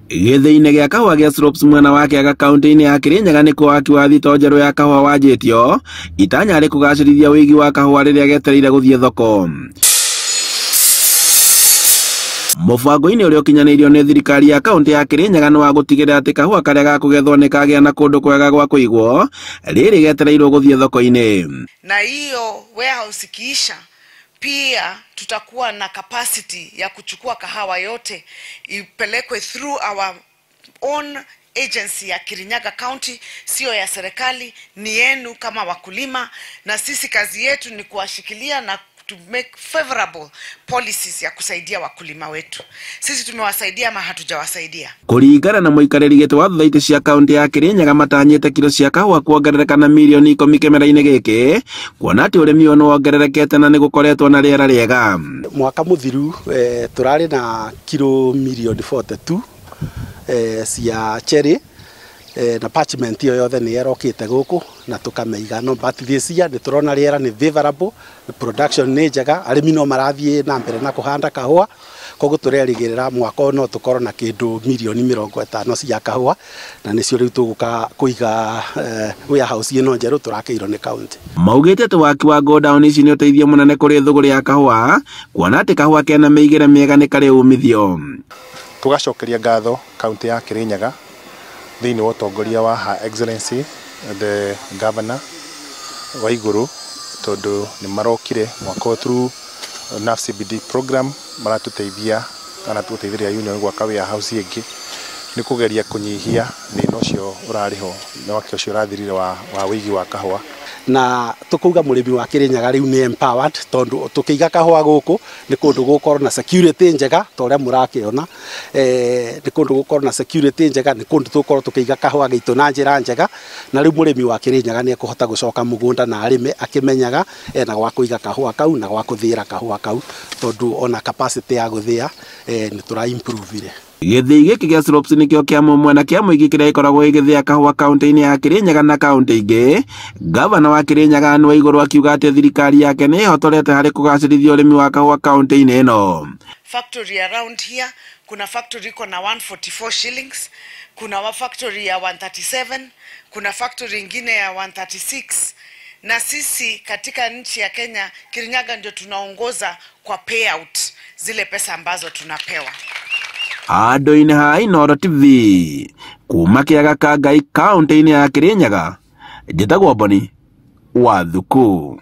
Gĩthĩ-inĩ gĩa kahũa gĩa Slops mwena wa Kĩaga kaunti-inĩ ya Kirinyaga nĩkuo waki wa thito njerũ ya kahũa wanjĩtio, itanya rĩ kũgacĩrithia wĩigi wa kahũa rĩrĩa getereire gũthiĩ thoko. Mũbango-inĩ ũrĩa ũkinyanĩirio nĩ thirikari ya kaunti ya Kirinyaga nĩ wa gũtigĩrĩra atĩ kahũa karĩa gakũgethwo nĩ kagĩa na kũndũ kwega gwa kũigwo rĩrĩ getereirwo gũthiĩ thoko-inĩ. Na hiyo warehouse ikiisha, pia tutakuwa na capacity ya kuchukua kahawa yote ipelekwe through our own agency ya Kirinyaga County, sio ya serikali, ni yenu kama wakulima, na sisi kazi yetu ni kuwashikilia na to make favorable policies ya kusaidia wakulima wetu. Sisi tumewasaidia ama hatujawasaidia. Kũringana na mũikarĩri gĩtĩ wa thothaitĩ cia kaunti ya Kirinyaga matanyĩte kilo cia kahũa kuongerereka na milioni 10 kĩmera-inĩ gĩkĩ, kuona atĩ ũrĩmi ũyũ wongererekete na nĩ gũkoretwo na rĩera rĩega. Mwaka mũthiru tũrarĩ na kilo milioni 42 cia cherry, na parchment iyo yothe nĩ yerokĩte gũkũ na tũkameiga, no but this year nĩ tũrona rĩera nĩ favorable, production nĩ njega, arĩmi no marathiĩ na mbere na kũhanda kahũa, koguo tũrerĩgĩrĩra mwaka ũyũ no tũkorwo na kĩndũ milioni 50 cia kahũa, na nĩcio rĩu tũgũka kũiga warehouse ĩno njerũ tũrakĩirwo nĩ kaunti. Maugĩte atĩ waki wa godown ici nĩ ũteithio mũnene kũrĩ thũgũrĩ ya kahũa, kuona atĩ kahũa kena mĩigĩre mĩega nĩ karĩ umithio. Tũgacokeria ngatho kaunti ya Kirinyaga thĩinĩ wa ũtongoria wa Her Excellency the Governor wa igũrũ, tondũ nĩ marokire mwaka through NAFCBD program maratũteithia kana tũteithĩrĩria union gwaka warehouse ĩngĩ nĩ kũgeria kũnyihia thĩna ũcio ũrarĩho na waki ũcio ũrathirire wa wĩigi wa kahũa. Na tukuga mũrĩmi wa Kirinyaga rĩu nĩ empowered, tondu tukĩiga kahũa gũkũ nĩ kũndũ gũkorwo na security njega ta ũrĩa mũrakĩona, nĩ kũndũ gũkorwo na security njega, nĩ kũndũ tũkorwo tukĩiga kahũa gaitũ na njĩra njega, na rĩu mũrĩmi wa Kirinyaga nĩ ekũhota gũcoka mũgũnda na arĩme akĩmenyaga na gwa kũiga kahũa kau na gwa kũthĩĩra kahũa kau, tondu ona capacity ya gũthĩa nĩ tũra improve. Gĩthĩ gĩkĩ gĩa Slops nĩkĩo kĩamwe mwena kĩa mũingĩ kĩrĩa gĩkoragwo gĩgĩthĩa kahũa kaunti-inĩ ya Kirinyaga na kaunti ingĩ. Gavana wa Kirinyaga nĩ Waigũrũ akiuga atĩ thirikari yake nĩ ĩhotorete harĩ kũgacĩrithia ũrĩmi wa kahũa kaunti-inĩ ĩno. Factory around here, kuna factory iko na 144 shillings, kuna factory ya 137, kuna factory ingine ya 136, na sisi katika nchi ya Kenya, Kirinyaga ndio tunaongoza kwa payout zile pesa ambazo tunapewa. Andũ-inĩ ha Inooro TV kuma Kĩaga ka Ngai kaunti-inĩ ya Kirinyaga, njĩtagwo Boni Wathuku.